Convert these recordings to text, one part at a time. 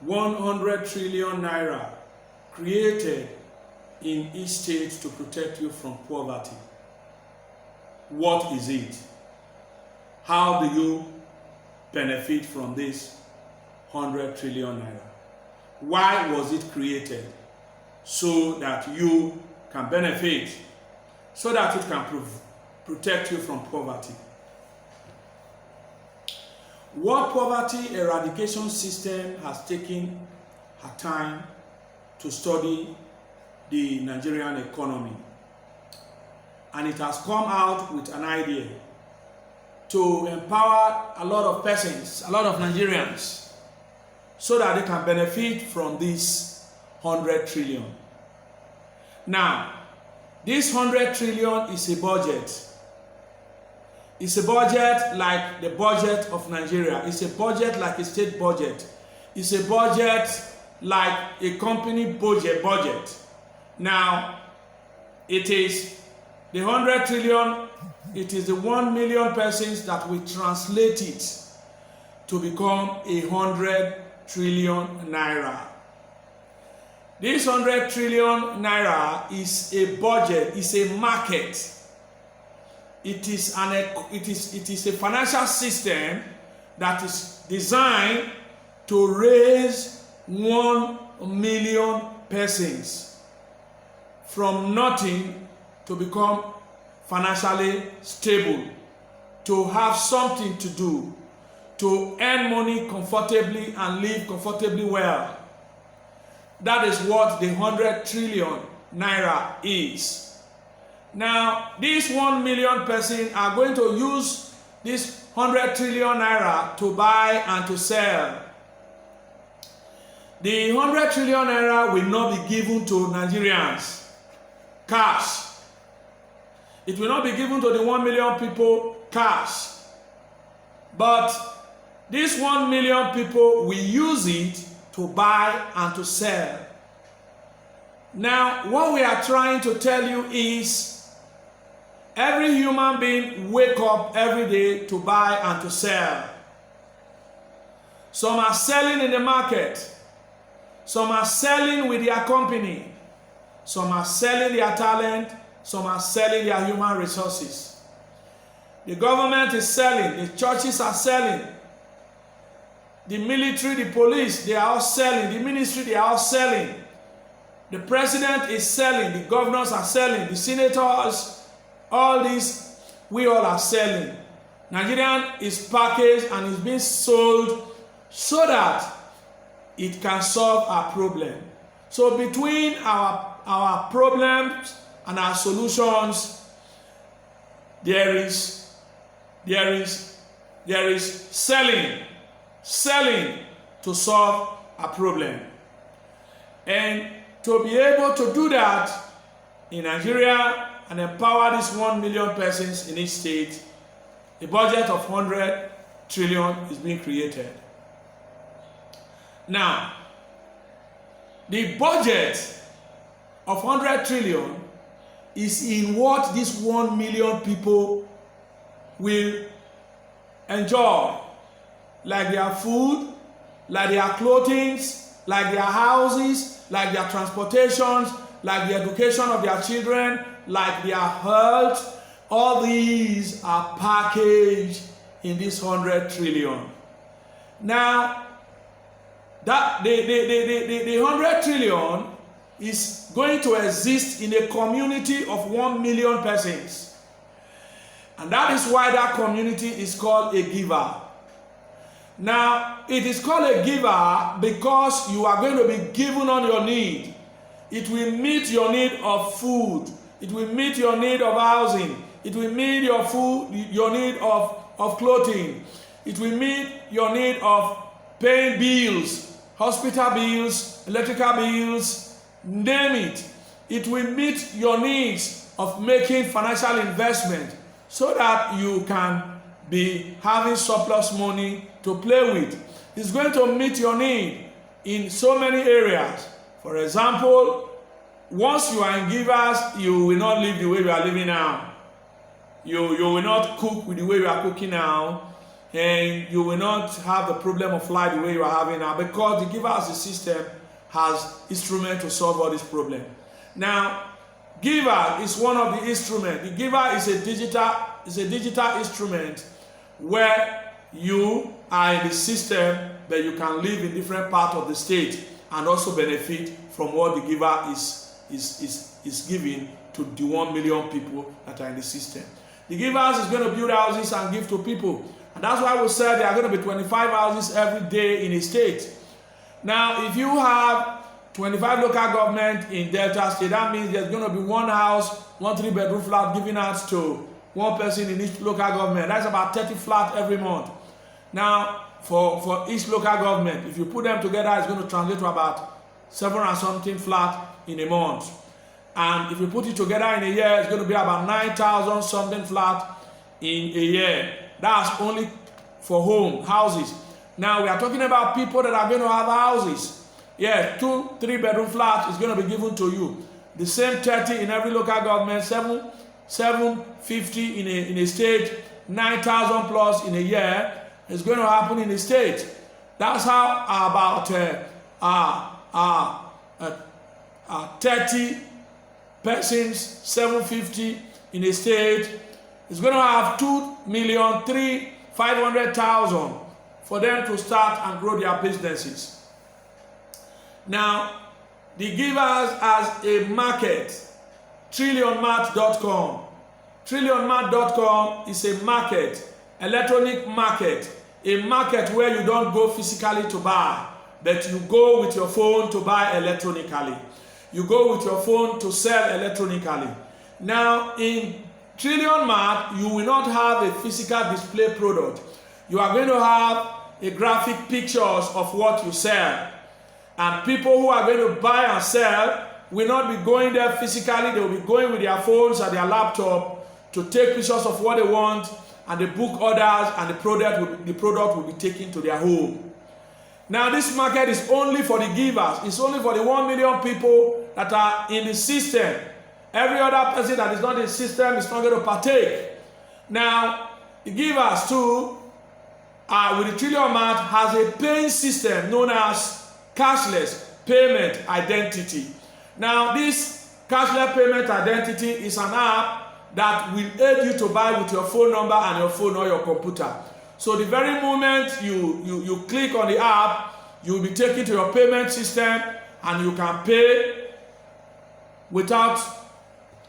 100 trillion naira created in each state to protect you from poverty. What is it? How do you benefit from this 100 trillion naira? Why was it created? So that you can benefit, so that it can protect you from poverty. World Poverty Eradication System has taken her time to study the Nigerian economy, and it has come out with an idea to empower a lot of persons, a lot of Nigerians, so that they can benefit from this 100 trillion. Now, this 100 trillion is a budget. It's a budget like the budget of Nigeria. It's a budget like a state budget. It's a budget like a company budget. Now, it is the 100 trillion, it is the 1 million persons that will translate it to become 100 trillion naira. This 100 trillion naira is a budget, is a market. It is a financial system that is designed to raise 1 million persons from nothing to become financially stable, to have something to do, to earn money comfortably and live comfortably well. That is what the 100 trillion naira is. Now, these 1 million persons are going to use this 100 trillion naira to buy and to sell. The 100 trillion naira will not be given to Nigerians cash. It will not be given to the 1 million people cash. But these 1 million people will use it to buy and to sell. Now, what we are trying to tell you is every human being wake up every day to buy and to sell. Some are selling in the market. Some are selling with their company. Some are selling their talent. Some are selling their human resources. The government is selling. The churches are selling. The military, the police, they are all selling. The ministry, they are all selling. The president is selling. The governors are selling. The senators, all these, we all are selling. Nigerian is packaged and is being sold so that it can solve our problem. So between our problems and our solutions, there is selling to solve a problem. And to be able to do that in Nigeria and empower these 1 million persons in each state, a budget of 100 trillion is being created. Now, the budget of 100 trillion is in what these 1 million people will enjoy, like their food, like their clothing, like their houses, like their transportations, like the education of their children, like their health. All these are packaged in this 100 trillion. Now, that the 100 trillion is going to exist in a community of 1 million persons. And that is why that community is called a giver. Now, it is called a giver because you are going to be given on your need. It will meet your need of food. It will meet your need of housing. It will meet your need of clothing. It will meet your need of paying bills, hospital bills, electrical bills, name it. It will meet your needs of making financial investment so that you can be having surplus money to play with. It's going to meet your need in so many areas. For example, once you are in givers, you will not live the way you are living now. You will not cook with the way you are cooking now. and you will not have the problem of flight the way you are having now, because the giver as a system has instrument to solve all this problem. Now, giver is one of the instruments. The giver is a digital instrument where you are in the system, but you can live in different parts of the state and also benefit from what the giver is giving to the 1 million people that are in the system. The givers is going to build houses and give to people. And that's why we said there are going to be 25 houses every day in a state. Now, if you have 25 local government in Delta State, that means there's going to be one house, 1 3-bedroom flat given out to one person in each local government. That's about 30 flats every month. Now, for each local government, if you put them together, it's going to translate to about 7 and something flat in a month. And if you put it together in a year, it's going to be about 9,000 something flat in a year. That's only for houses. Now we are talking about people that are going to have houses. Yeah, 2 3-bedroom flats is going to be given to you. The same 30 in every local government, 750 in a state, 9,000 plus in a year is going to happen in the state. That's how about 30 persons, 750 in a state, is going to have 2,350,000 for them to start and grow their businesses. Now, the givers as a market, trillionmart.com. Trillionmart.com is a market, electronic market, a market where you don't go physically to buy, but you go with your phone to buy electronically. You go with your phone to sell electronically. Now, in Trillion Mart, you will not have a physical display product. You are going to have a graphic pictures of what you sell. And people who are going to buy and sell will not be going there physically. They will be going with their phones and their laptop to take pictures of what they want, and they book orders, and the product will be taken to their home. Now, this market is only for the givers. It's only for the 1 million people that are in the system. Every other person that is not in the system is not going to partake. Now, the givers too, with the Trillion Mart, has a paying system known as cashless payment identity. Now, this cashless payment identity is an app that will aid you to buy with your phone number and your phone or your computer. So the very moment you click on the app, you will be taken to your payment system, and you can pay without,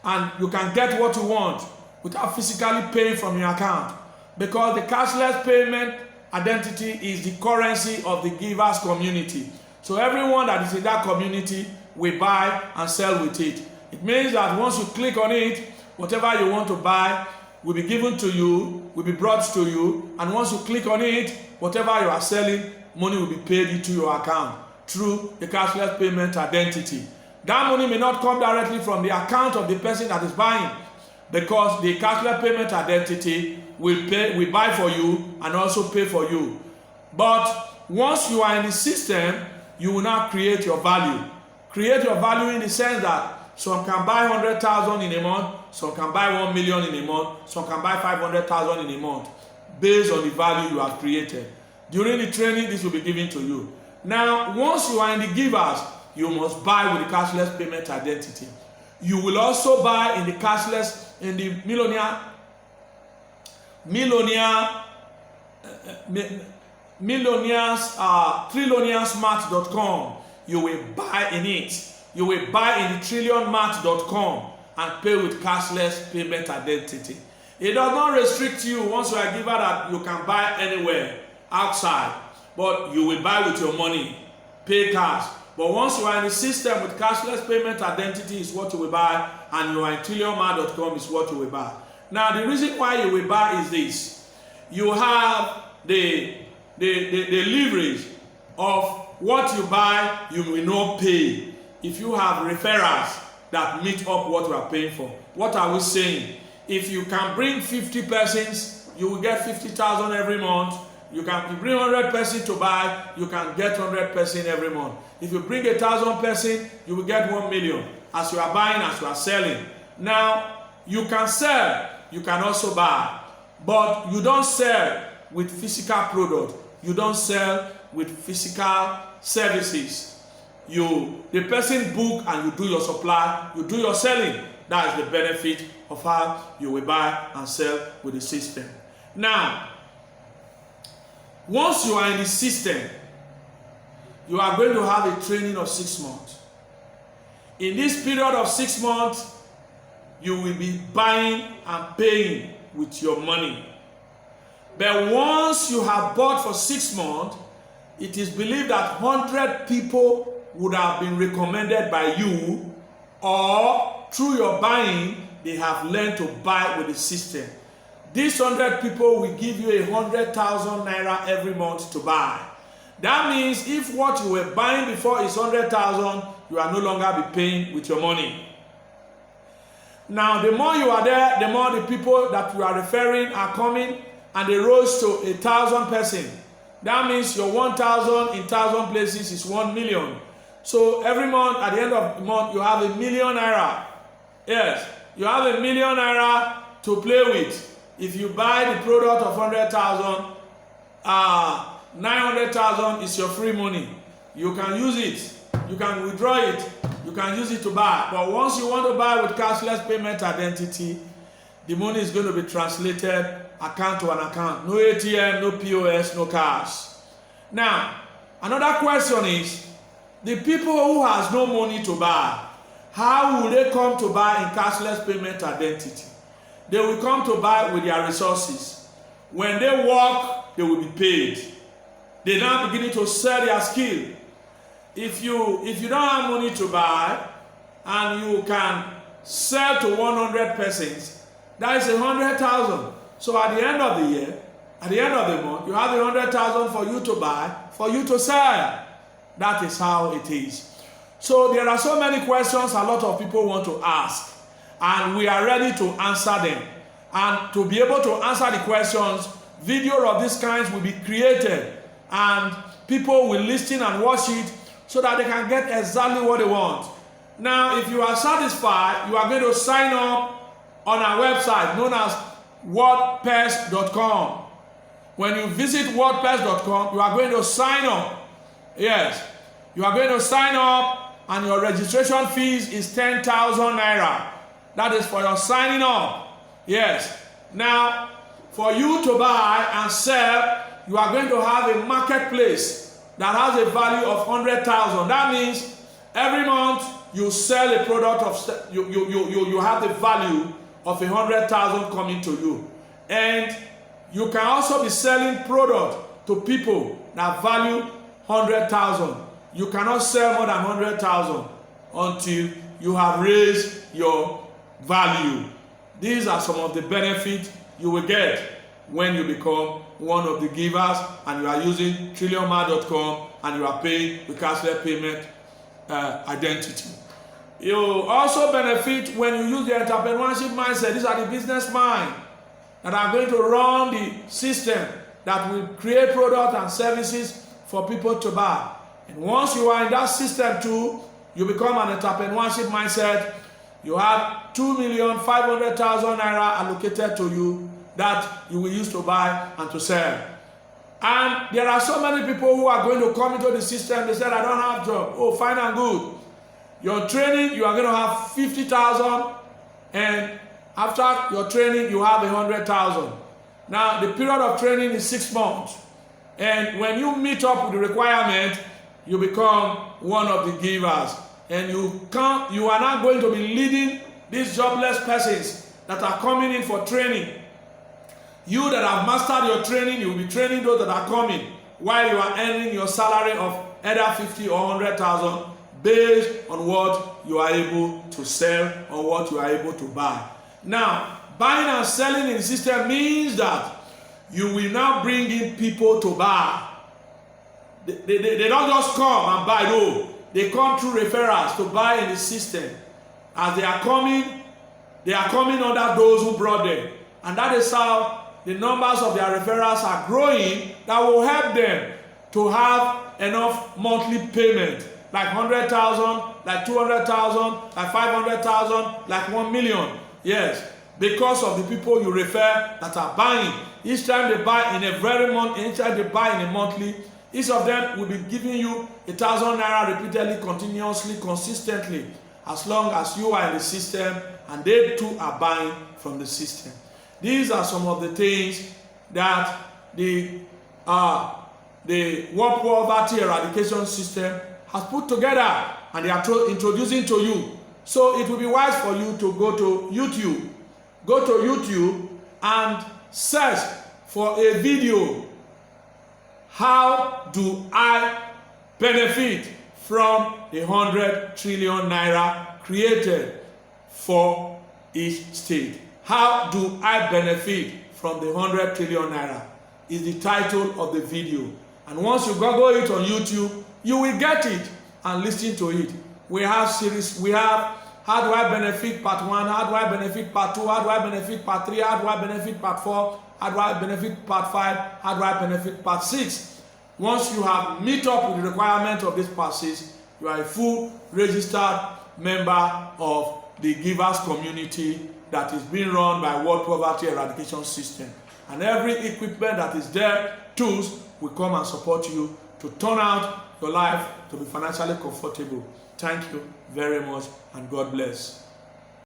and you can get what you want without physically paying from your account, because the cashless payment identity is the currency of the givers community. So everyone that is in that community will buy and sell with it. It means that once you click on it, whatever you want to buy will be given to you, will be brought to you, and once you click on it, whatever you are selling, money will be paid into your account through the cashless payment identity. That money may not come directly from the account of the person that is buying, because the cashless payment identity will buy for you and also pay for you. But once you are in the system, you will now create your value. Create your value in the sense that some can buy 100,000 in a month, some can buy 1 million in a month, some can buy 500,000 in a month, based on the value you have created. During the training, this will be given to you. Now, once you are in the givers, you must buy with the cashless payment identity. You will also buy in the cashless, in the trillionaires.com. You will buy in it. You will buy in the trillionmart.com and pay with cashless payment identity. It does not restrict you once you are a giver that you can buy anywhere outside, but you will buy with your money, pay cash. But once you are in the system with cashless payment identity is what you will buy, and you are in trillionmart.com is what you will buy. Now, the reason why you will buy is this. You have the leverage of what you buy, you will not pay. If you have referrals that meet up what you are paying for. What are we saying? If you can bring 50 persons, you will get 50,000 every month. You can bring 100 persons to buy, you can get 100 persons every month. If you bring 1,000 persons, you will get 1 million. As you are buying, as you are selling. Now, you can sell, you can also buy. But you don't sell with physical product. You don't sell with physical services. The person book and you do your supply, you do your selling. That is the benefit of how you will buy and sell with the system. Now, once you are in the system, you are going to have a training of 6 months. In this period of 6 months, you will be buying and paying with your money. But once you have bought for 6 months, it is believed that 100 people would have been recommended by you, or through your buying, they have learned to buy with the system. These 100 people will give you 100,000 naira every month to buy. That means if what you were buying before is 100,000, you are no longer be paying with your money. Now, the more you are there, the more the people that you are referring are coming, and they rose to 1,000 persons. That means your 1,000 in 1,000 places is 1 million. So every month, at the end of the month, you have 1 million naira. Yes, you have 1 million naira to play with. If you buy the product of 100,000, 900,000 is your free money. You can use it. You can withdraw it. You can use it to buy. But once you want to buy with cashless payment identity, the money is going to be translated account to an account. No ATM, no POS, no cash. Now, another question is, the people who has no money to buy, how will they come to buy in cashless payment identity? They will come to buy with their resources. When they work, they will be paid. They now beginning to sell their skill. If you don't have money to buy and you can sell to 100 persons, that is 100,000. So at the end of the year, at the end of the month, you have 100,000 for you to buy, for you to sell. That is how it is. So there are so many questions a lot of people want to ask, and we are ready to answer them. And to be able to answer the questions, video of this kind will be created, and people will listen and watch it so that they can get exactly what they want. Now, if you are satisfied, you are going to sign up on our website known as wordpress.com. When you visit wordpress.com, you are going to sign up. Yes, you are going to sign up, and your registration fees is 10,000 naira. That is for your signing up. Yes. Now, for you to buy and sell, you are going to have a marketplace that has a value of 100,000. That means every month you sell a product of you have the value of 100,000 coming to you, and you can also be selling product to people that value 100,000. You cannot sell more than 100,000 until you have raised your value. These are some of the benefits you will get when you become one of the givers and you are using trillionmart.com and you are paying with cashless payment identity. You also benefit when you use the entrepreneurship mindset. These are the business mind that are going to run the system that will create products and services for people to buy. And once you are in that system too, you become an entrepreneurship mindset. You have 2,500,000 naira allocated to you that you will use to buy and to sell. And there are so many people who are going to come into the system. They said, I don't have a job. Oh, fine and good. Your training, you are going to have 50,000, and after your training, you have 100,000. Now, the period of training is 6 months. And when you meet up with the requirement, you become one of the givers. And you are not going to be leading these jobless persons that are coming in for training. You that have mastered your training, you will be training those that are coming while you are earning your salary of either 50 or 100,000 based on what you are able to sell or what you are able to buy. Now, buying and selling in the system means that you will now bring in people to buy. They don't just come and buy, no. They come through referrals to buy in the system. As they are coming under those who brought them. And that is how the numbers of their referrals are growing, that will help them to have enough monthly payment, like 100,000, like 200,000, like 500,000, like 1 million. Yes, because of the people you refer that are buying Each time they buy in a each time they buy in a monthly, each of them will be giving you 1,000 naira repeatedly, continuously, consistently, as long as you are in the system and they too are buying from the system. These are some of the things that the World Poverty Eradication System has put together and they are introducing to you. So it will be wise for you to go to YouTube. Go to YouTube and search for a video. How do I benefit from the 100 trillion naira created for each state? How do I benefit from the 100 trillion naira is the title of the video. And once you Google it on YouTube, you will get it and listen to it. We have series, we have how do I benefit part 1, how do I benefit part 2, how do I benefit part 3, how do I benefit part 4, how do I benefit part 5, how do I benefit part 6. Once you have meet up with the requirement of this part 6, you are a full registered member of the givers community that is being run by World Poverty Eradication System. And every equipment that is there, tools, will come and support you to turn out your life to be financially comfortable. Thank you very much and God bless.